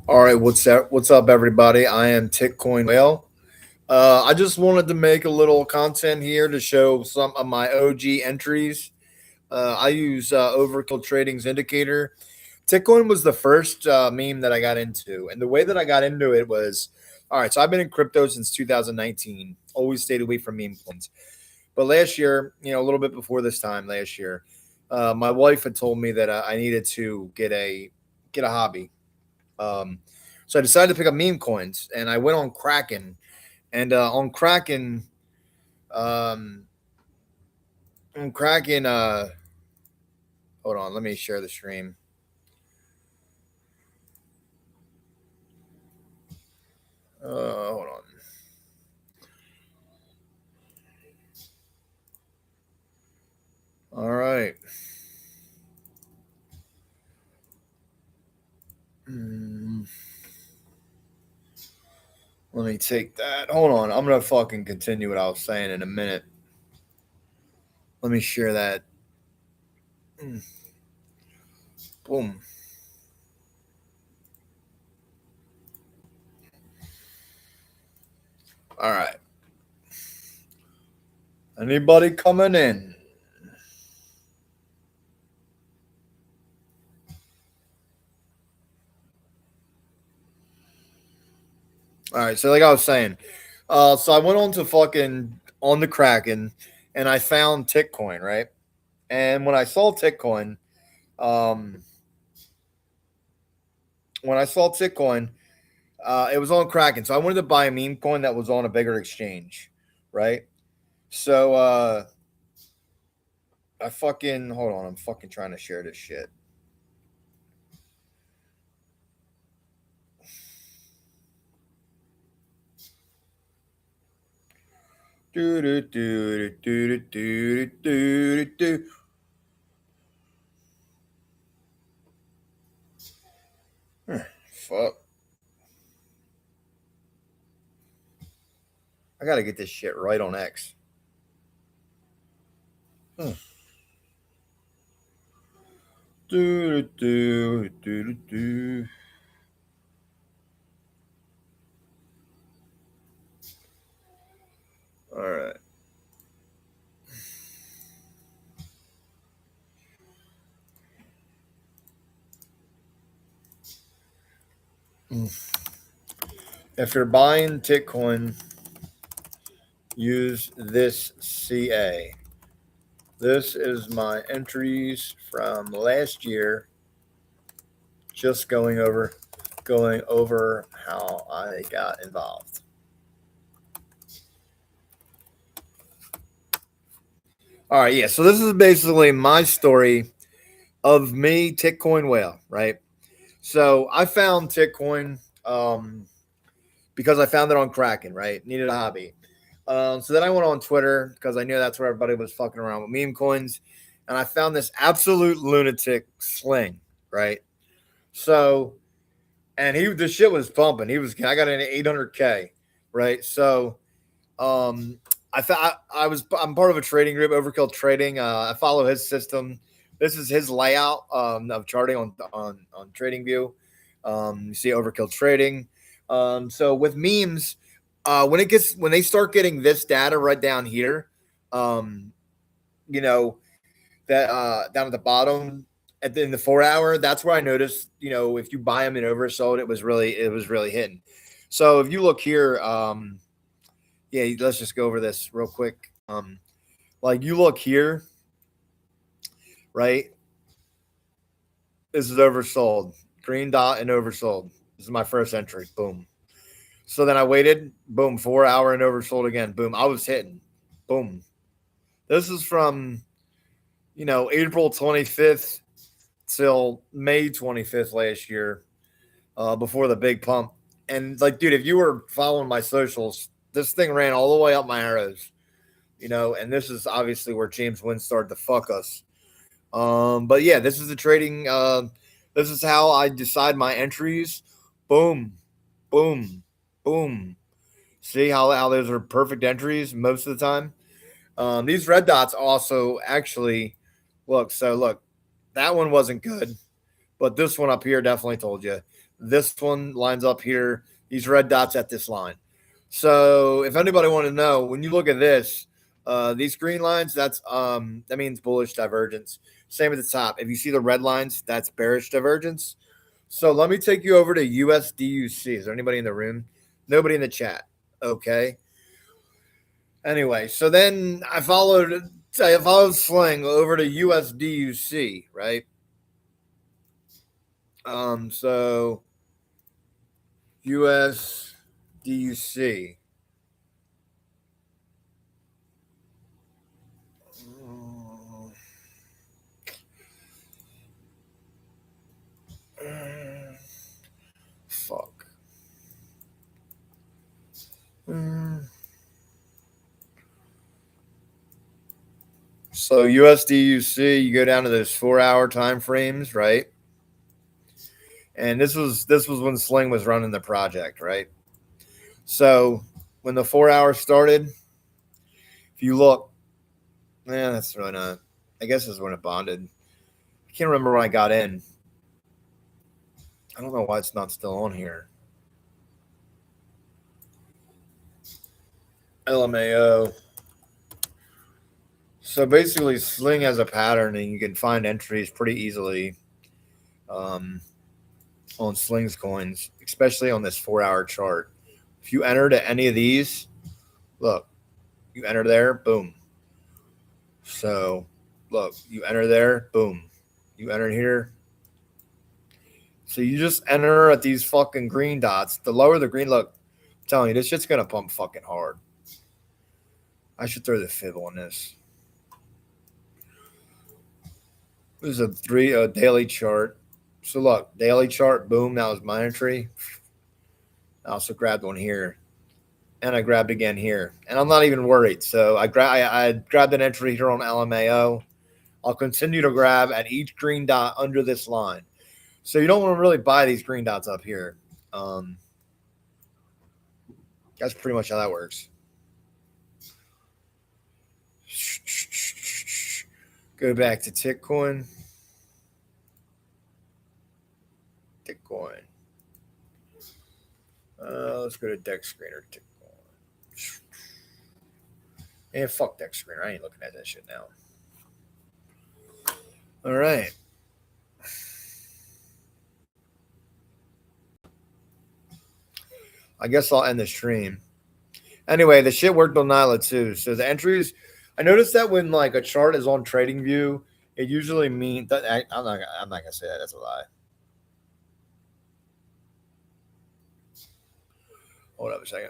All right, what's up? What's up, everybody? I am Titcoin Whale. I just wanted to make a little content here to show some of my OG entries. I use Overkill Trading's indicator. Titcoin was the first meme that I got into, and the way that I got into it was, all right. So I've been in crypto since 2019. Always stayed away from meme coins, but last year, a little bit before this time last year, my wife had told me that I needed to get a hobby. Um, so I decided to pick up meme coins, and I went on Kraken. And um, on Kraken, hold on, let me share the stream. Hold on. All right. Mm, let me take that. Hold on. I'm gonna fucking continue what I was saying in a minute. Let me share that. Mm, boom. All right. Anybody coming in? All right. So like I was saying, so I went on to fucking on the Kraken, and I found Titcoin, right? And um, when I saw Titcoin, it was on Kraken. So I wanted to buy a meme coin that was on a bigger exchange, right? So I fucking hold on. I'm fucking trying to share this shit. Do do do do do do do do. Fuck. I gotta get this shit right on X. Hmm. Do do do do do. All right. If you're buying Bitcoin, use this CA. This is my entries from last year, just going over how I got involved. All right, yeah. So this is basically my story of me, Titcoin Whale, right? So I found Titcoin because I found it on Kraken, right? Needed a hobby. So then I went on Twitter because I knew that's where everybody was fucking around with meme coins, and I found this absolute lunatic Sling, right? So and the shit was pumping. I got an 800K, right? So um, I'm part of a trading group, Overkill Trading. I follow his system. This is his layout of charting on TradingView. You see Overkill Trading. So with memes, when they start getting this data right down here, um, you know that down at the bottom in the 4 hour, that's where I noticed. If you buy them and oversold, it was really hitting. So if you look here, yeah, let's just go over this real quick. Like you look here, right? This is oversold. Green dot and oversold. This is my first entry. Boom. So then I waited. Boom. 4 hour and oversold again. Boom. I was hitting. Boom. This is from April 25th till May 25th last year, before the big pump. And like, dude, if you were following my socials, this thing ran all the way up my arrows. And this is obviously where James Wynn started to fuck us. But yeah, this is the trading. This is how I decide my entries. Boom, boom, boom. See how those are perfect entries most of the time. These red dots also actually look. So look, that one wasn't good, but this one up here definitely told you This one lines up here. These red dots at this line. So if anybody want to know, when you look at this, these green lines, that means bullish divergence. Same at the top. If you see the red lines, that's bearish divergence. So let me take you over to USDUC. Is there anybody in the room? Nobody in the chat. Okay. Anyway, so then I followed Sling over to USDUC, right? So USDUC. Fuck. So USDUC, you go down to those 4-hour time frames, right? And this was when Sling was running the project, right? So when the 4 hours started, if you look, that's really not. I guess this is when it bonded. I can't remember when I got in. I don't know why it's not still on here. LMAO. So basically, Sling has a pattern, and you can find entries pretty easily on Sling's coins, especially on this 4-hour chart. If you enter to any of these, look, you enter there, boom. So, look, you enter there, boom. You enter here. So you just enter at these fucking green dots. The lower the green, look, I'm telling you, this shit's gonna pump fucking hard. I should throw the fib on this. This is a daily chart. So look, daily chart, boom, that was my entry. I also grabbed one here. And I grabbed again here. And I'm not even worried. So I grabbed an entry here on LMAO. I'll continue to grab at each green dot under this line. So you don't want to really buy these green dots up here. That's pretty much how that works. Go back to Titcoin. Let's go to Deck Screener. Titcoin. And fuck Deck Screener. I ain't looking at that shit now. All right. I guess I'll end the stream. Anyway, the shit worked on Nyla too. So the entries, I noticed that when like a chart is on TradingView, it usually means that I'm not gonna say that. That's a lie. Hold up a second.